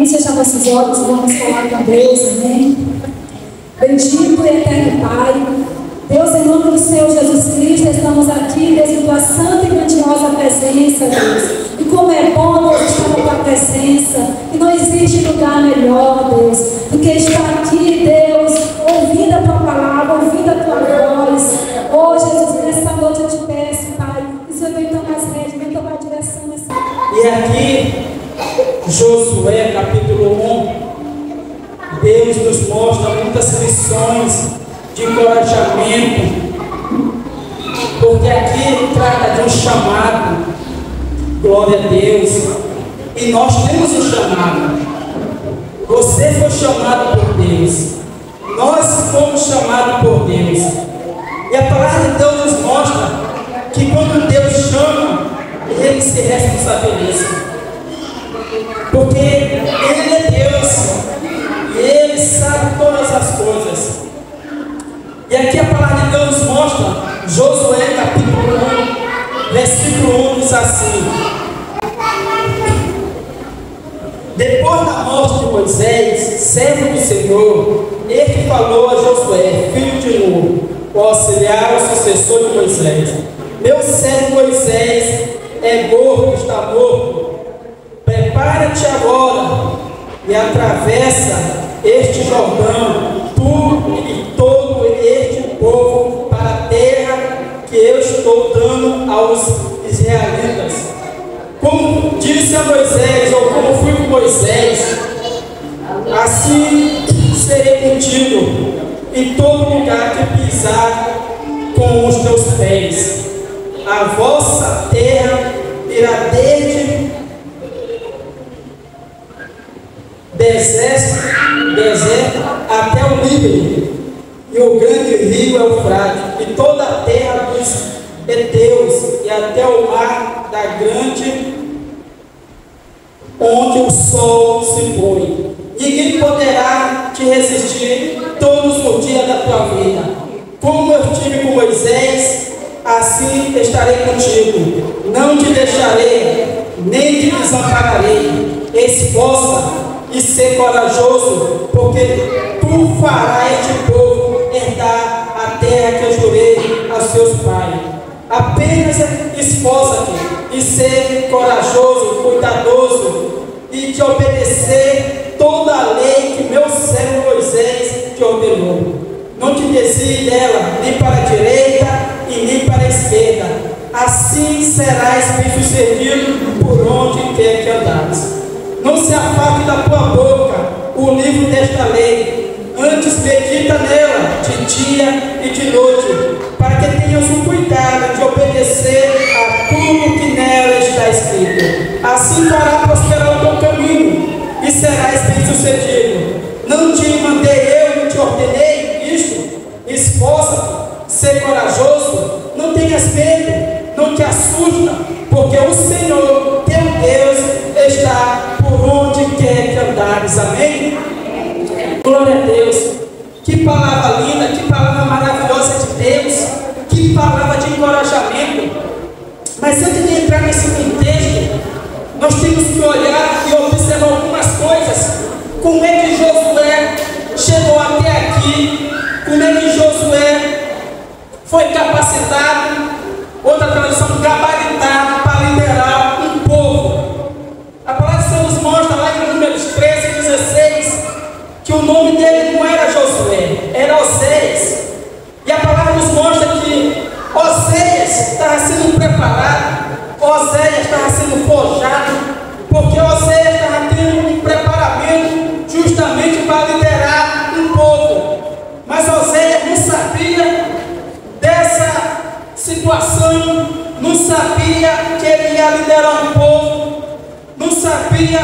Vamos fechar nossos olhos e vamos falar com Deus, amém? Bendito e eterno Pai, Deus, em nome do Senhor Jesus Cristo, estamos aqui, Deus, em tua santa e grandiosa presença, Deus. E como é bom, Deus, estar na tua presença. E não existe lugar melhor, Deus, do que estar aqui, Deus, ouvindo a tua palavra, ouvindo a tua voz. Oh, Jesus, nessa noite eu te peço, Pai, que o Senhor venha tomar as rédeas, venha tomar a direção nessa noite. E aqui, Josué, capítulo 1, Deus nos mostra muitas lições de encorajamento, porque aqui trata de um chamado, glória a Deus, e nós temos um chamado. Você foi chamado por Deus, nós fomos chamados por Deus, e a palavra de Deus nos mostra que quando Deus chama, Ele se responsabiliza, porque Ele é Deus e Ele sabe todas as coisas. E aqui a palavra de Deus nos mostra, Josué capítulo 1, versículo 1 diz assim: depois da morte de Moisés, servo do Senhor, ele falou a Josué, filho de Nun, o auxiliar, o sucessor de Moisés: meu servo Moisés é gordo, está morto. Prepara-te agora e atravessa este Jordão, tu e todo este povo, para a terra que eu estou dando aos israelitas. Como disse a Moisés, ou como fui com Moisés, assim serei contigo em todo lugar que pisar com os teus pés. A vossa terra irá desde deserto até o Líbano, e o grande rio Eufrates, e toda a terra dos heteus, e até o mar da grande, onde o sol se põe. Ninguém poderá te resistir todos os dias da tua vida. Como eu estive com Moisés, assim estarei contigo. Não te deixarei, nem te desampararei. Esforça e ser corajoso, porque tu farás este povo herdar a terra que eu jurei a seus pais. Apenas esforça-te e ser corajoso, cuidadoso, e te obedecer toda a lei que meu servo Moisés te ordenou. Não te desvie dela, nem para a direita e nem para a esquerda. Assim serás bem-sucedido por onde quer que andares. Não se afaste da tua boca o livro desta lei, antes medita nela de dia e de noite, para que tenhas o cuidado de obedecer a tudo que nela está escrito. Assim fará prosperar o teu caminho e serás bem-sucedido. Não te mandei eu, não te ordenei isto? Esforça-te, ser corajoso, não tenhas medo, não te assusta, porque o Senhor, teu Deus, está por onde quer que andares. Amém? Glória a Deus. Que palavra linda, que palavra maravilhosa de Deus, que palavra de encorajamento. Mas antes de entrar nesse contexto, nós temos que olhar e observar algumas coisas. Como é que Josué chegou até aqui? Como é que Josué foi capacitado, outra tradução, gabaritado, para liderar um povo? A palavra de Deus nos mostra lá em Números 13 e 16 que o nome dele não era Josué, era Oséias. E a palavra nos mostra que Oséias estava sendo preparado, Oséias estava sendo forjado, porque Oséias estava tendo um preparamento justamente para liderar um povo. Mas Oséias não sabia dessa situação, não sabia que ele ia liderar um povo, não sabia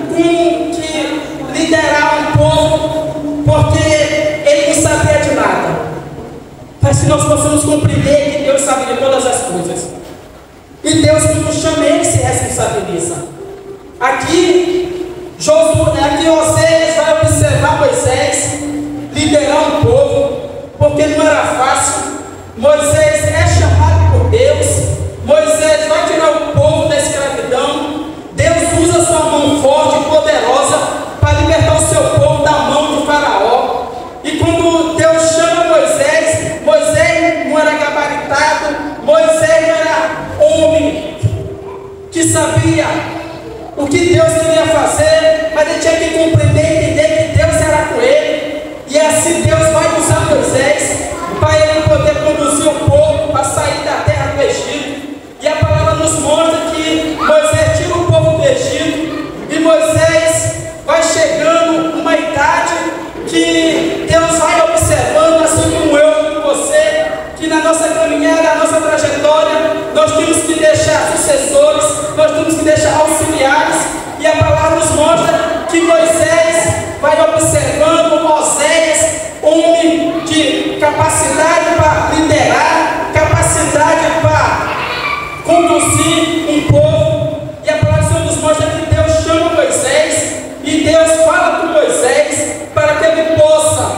como que liderar um povo, porque ele não sabia de nada. Mas se nós possamos compreender que Deus sabe de todas as coisas, e Deus que nos chama, Ele se responsabiliza. Aqui Oséias vai observar Moisés liderar um povo, porque não era fácil. Moisés é chamado por Deus, Moisés vai tirar o povo da escravidão. Deus usa sua mão forte e poderosa Moisés não era homem que sabia o que Deus queria fazer, mas ele tinha que compreender e entender que Deus era com ele. E assim Deus vai usar Moisés para ele poder conduzir o povo para sair da terra do Egito. E a palavra nos mostra que Moisés tira o povo do Egito e Moisés vai chegando uma idade que Deus vai observando, assim como eu e você, que na nossa caminhada, na nossa trajetória, nós temos que deixar sucessores, nós temos que deixar auxiliares, e a palavra nos mostra que Moisés vai observando Oséias, homem de capacidade para liderar, capacidade para conduzir um povo, e a palavra do Senhor nos mostra que Deus chama Moisés, e Deus fala com Moisés para que ele possa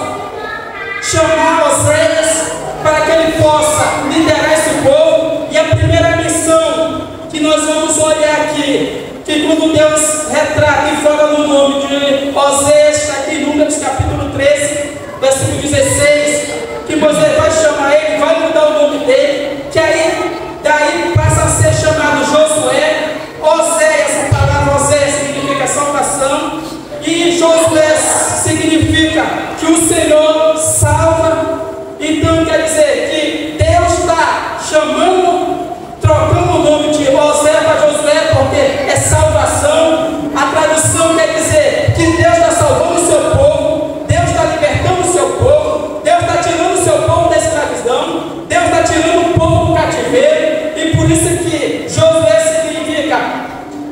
chamar Oséias, para que ele possa liderar esse povo. E a primeira missão que nós vamos olhar aqui, que quando Deus retrata e fala no nome de Oséias, está aqui em Números capítulo 13, versículo 16, que Moisés vai chamar ele, vai mudar o nome dele, que aí, daí passa a ser chamado Josué. Oséias, a palavra Oséias significa salvação, e Josué significa que o Senhor salva. Então quer dizer que Deus está chamando, trocando o nome de Oséias para Josué, porque é salvação. A tradução quer dizer que Deus está salvando o seu povo, Deus está libertando o seu povo, Deus está tirando o seu povo da escravidão, Deus está tirando o povo do cativeiro, e por isso que Josué significa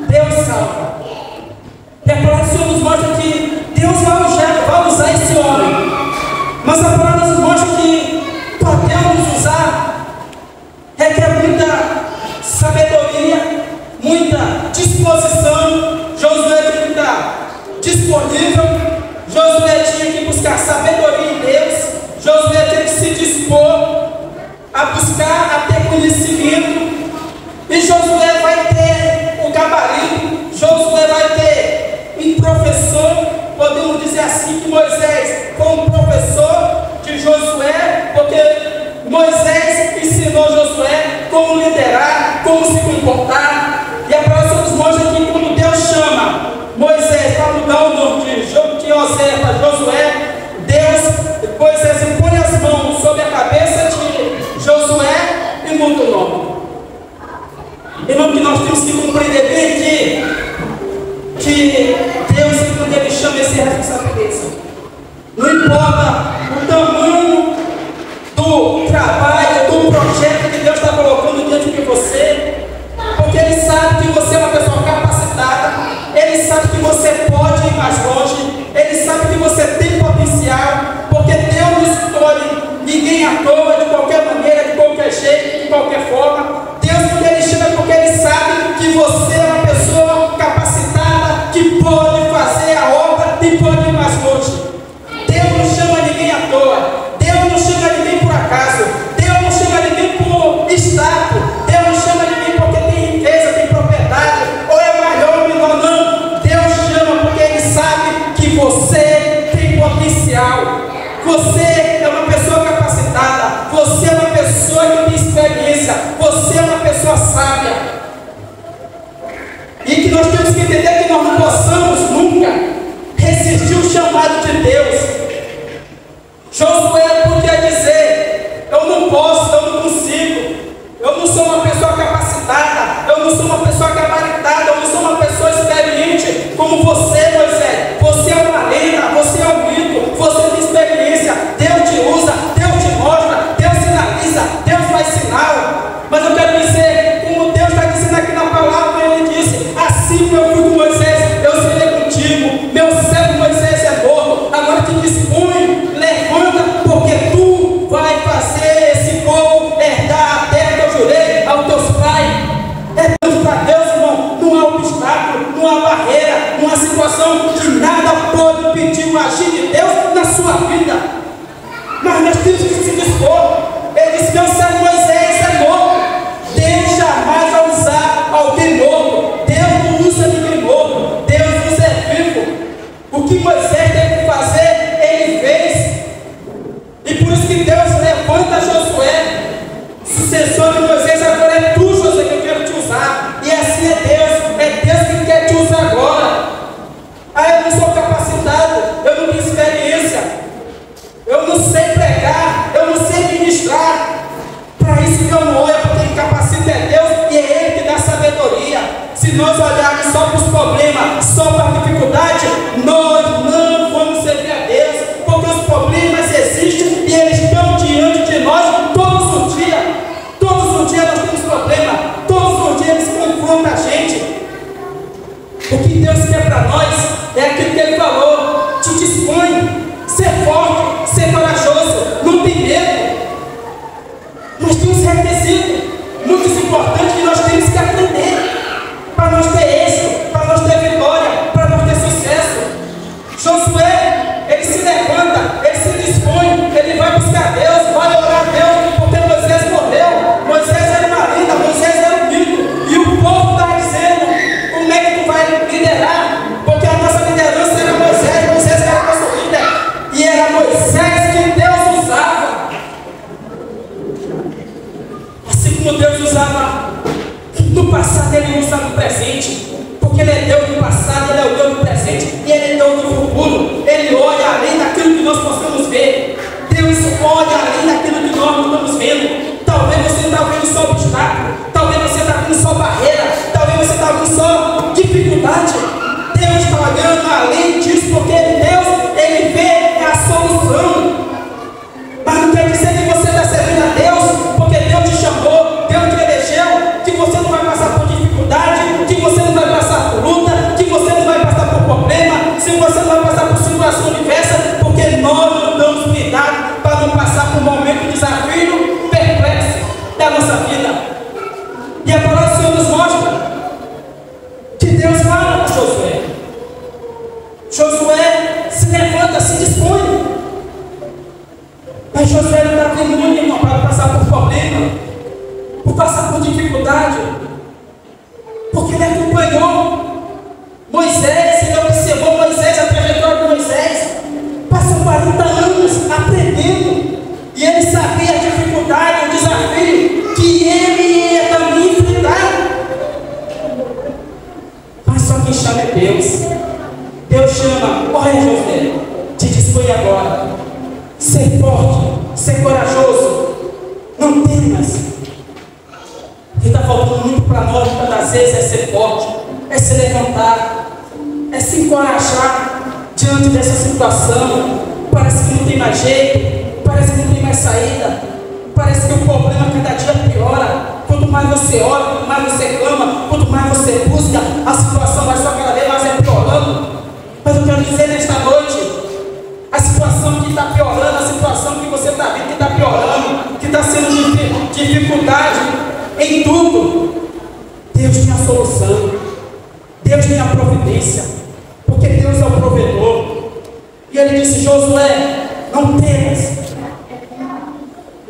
Deus salva. E a palavra do Senhor nos mostra que Deus vai usar esse homem, mas a palavra nos mostra que para Deus nos usar requer muita sabedoria, muita disposição. Josué tinha que estar disponível, Josué tinha que buscar sabedoria em Deus, Josué tinha que se dispor a buscar, a ter conhecimento, e Josué vai ter o gabarito, Josué vai ter um professor. Podemos dizer assim que Moisés foi um professor de Josué, porque Moisés ensinou Josué como liderar, como se comportar. E a palavra nos mostra que quando Deus chama Moisés para mudar o nome de Oséias para Josué, Moisés põe as mãos sobre a cabeça de Josué e muda o nome. Irmão, que nós temos que compreender bem que Deus, quando Ele chama, esse responsabiliza. Não importa o tamanho do trabalho, do projeto que Deus está colocando diante de você, porque Ele sabe que você é uma pessoa capacitada, Ele sabe que você pode ir mais longe, Ele sabe que você tem potencial, porque Deus não escolhe ninguém à toa, de qualquer maneira, de qualquer jeito, de qualquer forma. Deus, quando Ele chama, é porque Ele sabe que você é uma pessoa capacitada, que pode fazer a obra e pode ir mais longe. Deus não chama ninguém à toa, Deus não chama ninguém por acaso, Deus não chama ninguém por status, Deus não chama ninguém porque tem riqueza, tem propriedade, ou é maior ou menor, não. Deus chama porque Ele sabe que você tem potencial, você é uma pessoa capacitada, você é uma pessoa que tem experiência, você é uma pessoa sábia, e que nós temos que entender que nós não possamos nunca resistir o chamado de Deus. Josué podia dizer: eu não posso, eu não consigo, eu não sou uma pessoa capacitada, eu não sou uma pessoa gabaritada, eu não sou uma pessoa experiente como você, Moisés. Você é uma lenda, você é um mito, você tem experiência, Deus te usa, Deus te mostra, Deus sinaliza, Deus faz sinal. Mas eu quero dizer, como Deus está dizendo aqui na palavra, Ele disse: assim como eu fui com Moisés, eu serei contigo. Meu servo Moisés é morto, agora te dispõe, levanta, porque nós olharmos só para os problemas, só para a dificuldade, nós não vamos servir a Deus, porque os problemas existem e eles estão diante de nós todos os dias. Todos os dias nós temos problemas, todos os dias eles confrontam a gente. O que Deus quer para nós é aquilo que Ele falou: te dispõe, ser forte, ser corajoso, não tem medo. Nós temos requisitos muito importantes que nós temos que aprender para nós ter êxito, para nós ter vitória, para nós ter sucesso. Josué, ele se levanta, ele se dispõe, ele vai buscar Deus, vai orar a Deus, porque Moisés morreu. Moisés era uma lenda, Moisés era um mito, e o povo está dizendo: como é que tu vai liderar? Porque a nossa liderança era Moisés, Moisés era nosso líder, e era Moisés que Deus usava. Assim como Deus usava no passado, Ele usa no presente, porque Ele é Deus do passado, Ele é o Deus do presente e Ele é Deus do futuro. Ele olha além daquilo que nós possamos ver. Deus olha além daquilo que nós não estamos vendo. Talvez você está vendo só obstáculo, talvez você está vendo só barreira, talvez você está vendo só dificuldade. Deus está olhando além disso, porque Deus, Ele vê a solução. Mas não quer dizer que você está servindo a Deus porque Deus te chamou, Deus te elegeu, que você não vai passar por dificuldade, que você não vai passar por luta, que você não vai passar por problema, se você não vai passar por situação diversa, porque nós não damos cuidado para não passar por um momento de desafio perplexo da nossa vida. E a palavra do Senhor nos mostra que Deus fala para Josué. Josué se levanta, se dispõe. Mas Josué não está tendo muito, irmão, para passar por problema, por passar por dificuldade, porque ele acompanhou Moisés, ele observou Moisés, a trajetória de Moisés. Passou 40 anos aprendendo, e ele sabia a dificuldade, o desafio que ele ia também enfrentar. Mas só quem chama é Deus. Deus chama: olha, Josué, te dispõe agora. Ser forte, ser corajoso, não temas. O que está faltando muito para nós muitas das vezes é ser forte, é se levantar, é se encorajar diante dessa situação. Parece que não tem mais jeito, parece que não tem mais saída, parece que o problema cada dia piora. Quanto mais você ora, quanto mais você clama, quanto mais você busca, a situação vai só cada vez mais piorando. Mas eu quero dizer nesta noite, a situação que está piorando, a situação que você está vendo que está piorando, que está sendo dificuldade em tudo, Deus tem a solução, Deus tem a providência, porque Deus é o provedor. E Ele disse: Josué, não temas,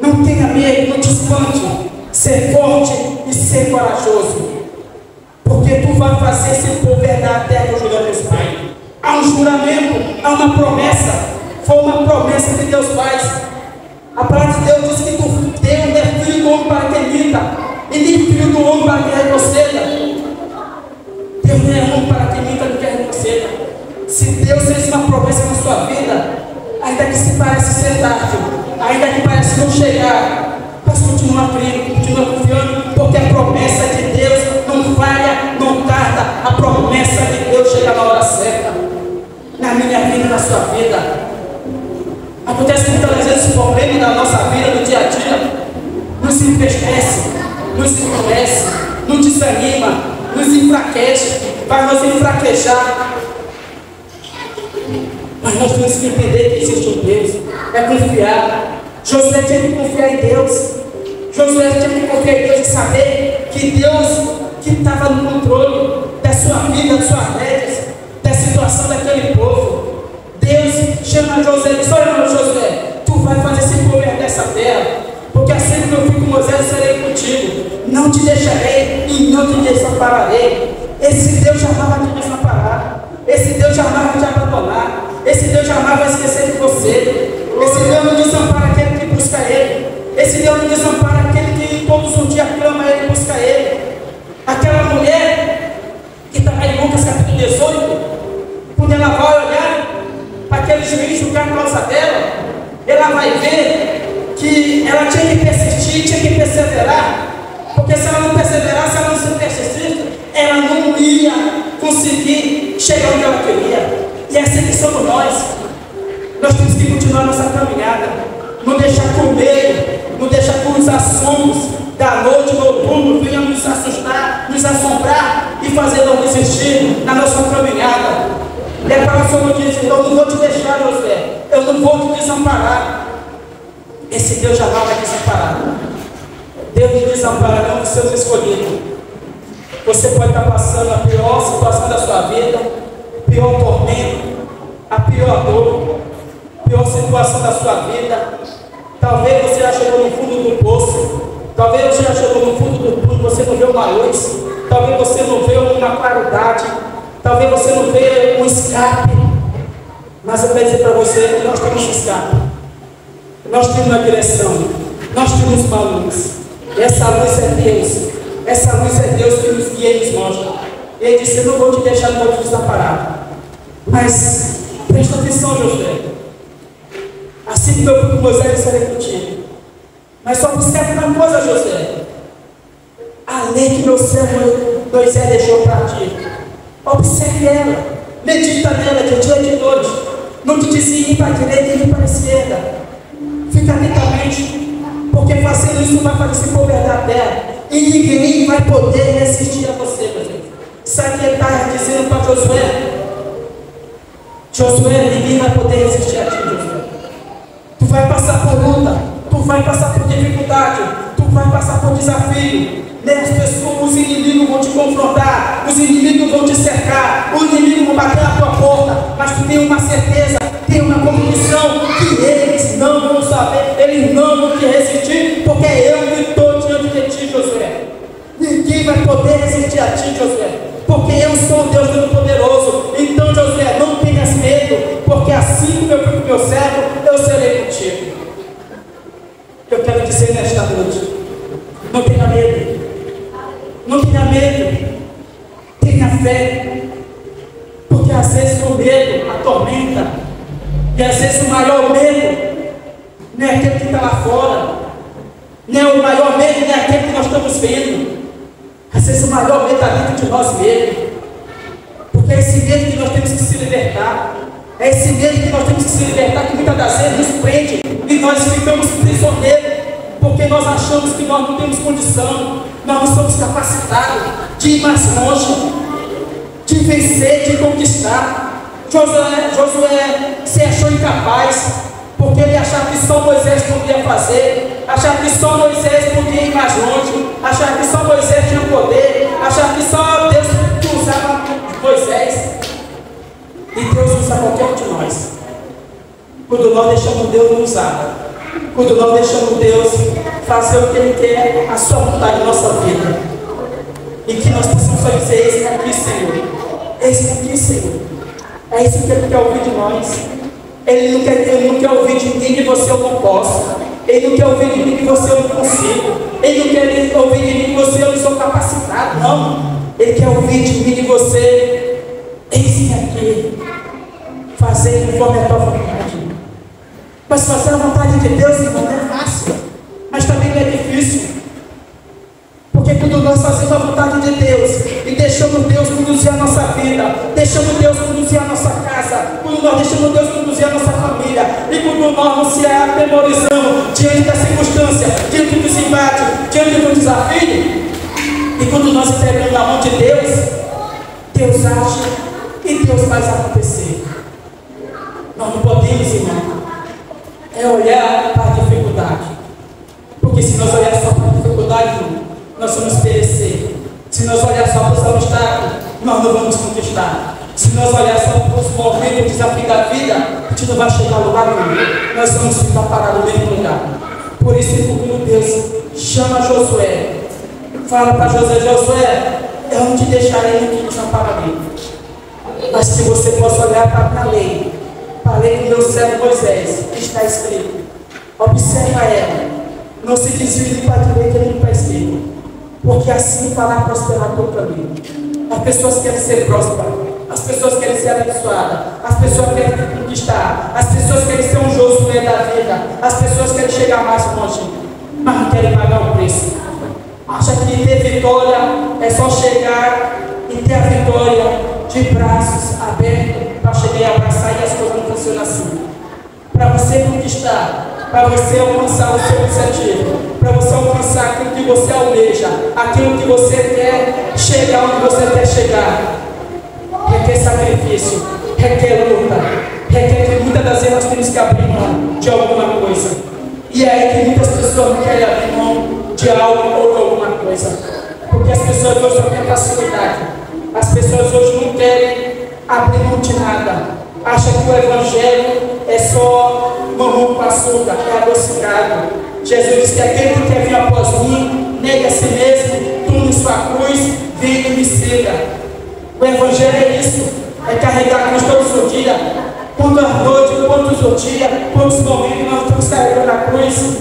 não tenha medo, não te espante, ser forte e ser corajoso, porque tu vai fazer esse povo herdar a terra que eu jurei a teus pais. Há um juramento, há uma promessa. Foi uma promessa que Deus faz. A palavra de Deus diz que tu Deus é filho do homem para que minta, e nem filho do homem para que retroceda. Deus não é homem para que minta, nem que retroceda. Se Deus fez uma promessa na sua vida, ainda que se parece ser tarde, ainda que parece não chegar, mas continua crendo, continua confiando, porque a promessa de Deus não falha, não tarda. A promessa de Deus chega na hora certa, na minha vida e na sua vida. Acontece muitas vezes o problema da nossa vida, do dia a dia, nos entristece, nos endurece, nos desanima, nos enfraquece, vai nos enfraquejar. Mas nós temos que entender que existe um Deus, é confiar. Josué tinha que confiar em Deus. Josué tinha que confiar em Deus e saber que Deus que estava no controle da sua vida, das suas rédeas, da situação daquele povo. Deus chama Josué e diz: olha, Josué, tu vai fazer esse povo dessa terra, porque assim que eu fui com Moisés, eu serei contigo. Não te deixarei e não te desampararei. Esse Deus jamais vai te desamparar. Esse Deus jamais vai te abandonar. Esse Deus jamais vai esquecer de você. Esse Deus não desampara aquele que busca Ele. Esse Deus não desampara aquele que todos os dias clama Ele e busca Ele. Aquela mulher que está em Lucas capítulo 18, quando ela vai olhar para aquele juiz julgar a causa dela, ela vai ver que ela tinha que persistir, tinha que perseverar, porque se ela não perseverasse, se ela não se persistisse, ela não ia conseguir chegar onde ela queria. E é assim que somos nós. Nós temos que continuar nossa caminhada. Não deixar com medo, não deixar com os assomos da noite noturno venham nos assustar, nos assombrar e fazer não desistir na nossa caminhada. E a palavra do Senhor diz: eu não vou te deixar, José, eu não vou te desamparar. Esse Deus jamais vai desamparar. Deus te desampara não dos seus escolhidos. Você pode estar passando a pior situação da sua vida, o pior tormento, a pior dor, a pior situação da sua vida. Talvez você já chegou no fundo do poço, talvez você já chegou no fundo do túnel, você não vê uma luz, talvez você não vê uma claridade, talvez você não vê um escape. Mas eu quero dizer para você que nós temos um escape, nós temos uma direção, nós temos uma luz. E essa luz é Deus, essa luz é Deus que nos guia e nos mostra. Ele disse: eu não vou te deixar, não vou te desamparar. Mas presta atenção, Josué. Assim que eu fui com Moisés, eu serei contigo. Mas só observe uma coisa, Josué: a lei que meu servo Moisés deixou para ti, observe ela, medita nela de dia e de noite. Não te desvie para a direita e nem para a esquerda. Fica atentamente, porque fazendo isso vai fazer se governar a terra, e ninguém vai poder resistir a você, meu Deus. Sabe o que ele está dizendo para Josué? Josué, ninguém vai poder resistir a ti, Josué. Tu vai passar por luta, tu vai passar por dificuldade, tu vai passar por desafio. As pessoas, os inimigos vão te confrontar, os inimigos vão te cercar, os inimigos vão bater na tua porta, mas tu tem uma certeza, tem uma convicção que eles não vão saber, eles não vão te resistir, porque eu que estou diante de ti, Josué. Ninguém vai poder resistir a ti, Josué, porque eu sou o Deus Todo-Poderoso. Então, Josué, não tenhas medo, porque assim como eu fui com o meu servo, eu serei contigo. Eu quero dizer nesta noite: não tenha medo. Não tenha medo, tenha fé, porque às vezes o medo atormenta, e às vezes o maior medo não é aquele que está lá fora, não é o maior medo, não é aquele que nós estamos vendo, às vezes o maior medo está dentro de nós mesmos, porque é esse medo que nós temos que se libertar, é esse medo que nós temos que se libertar, que muitas das vezes nos prende, e nós ficamos prisioneiros, porque nós achamos que nós não temos condição, nós não somos capacitados de ir mais longe, de vencer, de conquistar. Josué se achou incapaz, porque ele achava que só Moisés podia fazer, achava que só Moisés podia ir mais longe, achava que só Moisés tinha poder, achava que só Deus usava Moisés. E Deus usa qualquer um de nós, quando nós deixamos Deus nos usar, quando nós deixamos Deus fazer o que Ele quer, a sua vontade na nossa vida, e que nós possamos só dizer: eis-me aqui, Senhor, eis-me aqui, Senhor. É isso que Ele quer ouvir de nós. Ele não quer ouvir de mim que você eu não posso, Ele não quer ouvir de mim que você eu não consigo, Ele não quer ouvir de mim que você eu não sou capacitado, não. Ele quer ouvir de mim que você: eis-me aqui, fazer conforme a tua vontade. Mas fazer a vontade de Deus, irmão, não é fácil, mas também não é difícil, porque quando nós fazemos a vontade de Deus e deixamos Deus conduzir a nossa vida, deixamos Deus conduzir a nossa casa, quando nós deixamos Deus conduzir a nossa família, e quando nós não se atemorizamos diante da circunstância, diante dos embates, diante do desafio, e quando nós entregamos na mão de Deus, Deus age e Deus faz acontecer. Nós não podemos, irmão, olhar para a dificuldade, porque se nós olharmos só para a dificuldade, nós vamos perecer. Se nós olharmos só para os obstáculos, nós não vamos conquistar. Se nós olharmos só para os movimentos, o desafio da vida, a gente não vai chegar a lugar nenhum, nós vamos ficar parados no mesmo lugar. Por isso, quando Deus chama Josué, fala para Josué: Josué, eu não te deixarei, não te desampararei, mas que você possa olhar para a lei, do meu servo Moisés, que está escrito. Observa ela, não se desvie para a direita nem para a esquerda, porque assim fará prosperar o teu caminho. As pessoas querem ser prósperas, as pessoas querem ser abençoadas, as pessoas querem conquistar, as pessoas querem ser um Josué da vida, as pessoas querem chegar mais longe, mas não querem pagar o preço. Acha que ter vitória é só chegar e ter a vitória de de braços abertos para chegar e abraçar, e as coisas não funcionam assim. Para você conquistar, para você alcançar o seu objetivo, para você alcançar aquilo que você almeja, aquilo que você quer chegar onde você quer chegar, requer sacrifício, requer luta, requer que muitas das vezes nós temos que abrir mão de alguma coisa. E é aí que muitas pessoas não querem abrir mão de algo ou de alguma coisa, porque as pessoas hoje só querem facilidade. As pessoas hoje não querem abrir mão de nada. Acham que o Evangelho é só mamão com açúcar, é adocicado. Jesus disse que aquele que quer vir após mim, negue a si mesmo, tome sua cruz, venha e me siga. O Evangelho é isso, é carregar a cruz todos os dias. Quantas noites, quantos os dias, quantos momentos nós estamos carregando a cruz.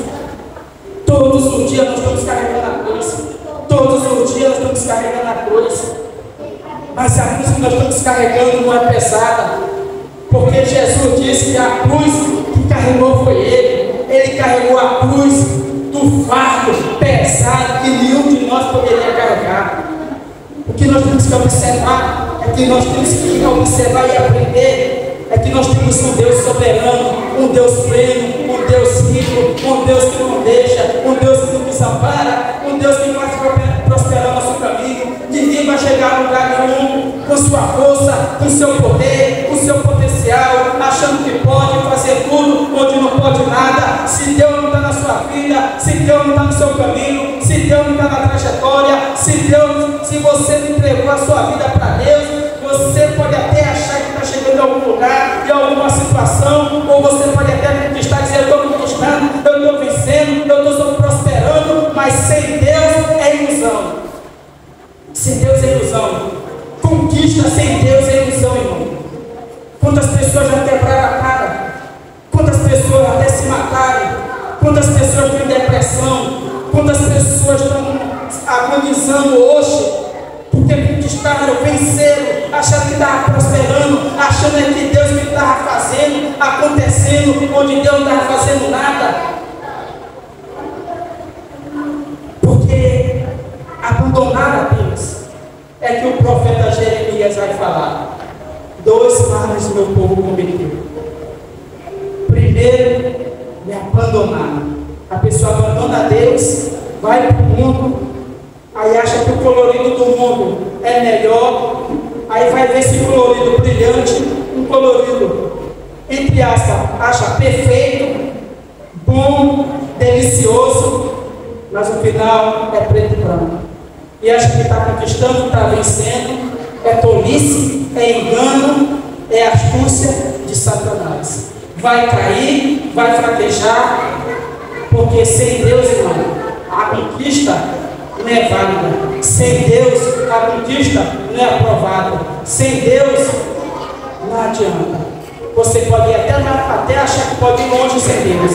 Todos os dias nós estamos carregando a cruz. Todos os dias nós estamos carregando a cruz. Mas a cruz que nós estamos carregando não é pesada. Porque Jesus disse que a cruz que carregou foi Ele. Ele carregou a cruz do fardo pesado que nenhum de nós poderia carregar. O que nós temos que observar é que nós temos que observar e aprender é que nós temos um Deus soberano, um Deus pleno, um Deus rico, um Deus que não deixa, um Deus que não desampara, um Deus que faz prosperar nosso caminho. Ninguém vai chegar a lugar nenhum com sua força, com seu poder, com seu potencial, achando que pode fazer tudo onde não pode nada. Se Deus não está na sua vida, se Deus não está no seu caminho, se Deus não está na trajetória, se você não entregou a sua vida para Deus, você pode até achar que está chegando em algum lugar, em alguma situação, ou você pode até conquistar, dizer: eu estou conquistando, eu estou vencendo, eu estou prosperando, mas sem Deus é ilusão. Sem Deus é ilusão. Conquista sem Deus é ilusão, irmão. Quantas pessoas já quebraram a cara? Quantas pessoas até se mataram? Quantas pessoas têm depressão? Quantas pessoas estão agonizando hoje? Porque conquistaram, venceram, acharam que estava prosperando, achando que Deus me estava fazendo, acontecendo, onde Deus não estava fazendo nada. Porque abandonar a Deus é que o profeta Jeremias vai falar: 2 males o meu povo cometeu. Primeiro, me abandonar. A pessoa abandona Deus, vai para o mundo, aí acha que o colorido do mundo é melhor, aí vai ver esse colorido brilhante, um colorido, entre aspas, acha perfeito, bom, delicioso, mas no final é preto e branco. E acha que está conquistando, está vencendo. É tolice, é engano, é astúcia de Satanás. Vai cair, vai fraquejar, porque sem Deus, irmão, a conquista não é válida. Sem Deus, a conquista não é aprovada. Sem Deus, não adianta. Você pode até achar que pode ir longe sem Deus,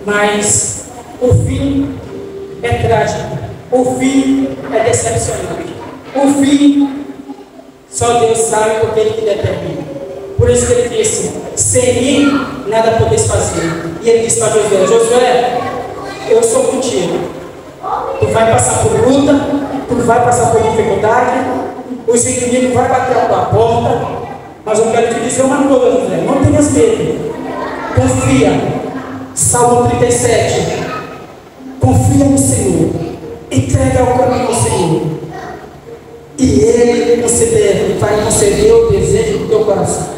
mas o fim é trágico, o fim é decepcionante, o fim só Deus sabe, porque Ele que determina. Por isso que Ele disse: sem mim nada podeis fazer. E Ele disse para Josué: Josué, eu sou contigo. Tu vai passar por luta, tu vai passar por dificuldade, os inimigos vão bater a tua porta, mas eu quero te dizer uma coisa, Josué: não tenhas medo, confia. Salmo 37, confia no Senhor, entrega ao caminho ao Senhor, e Ele vai conceder o desejo do teu coração.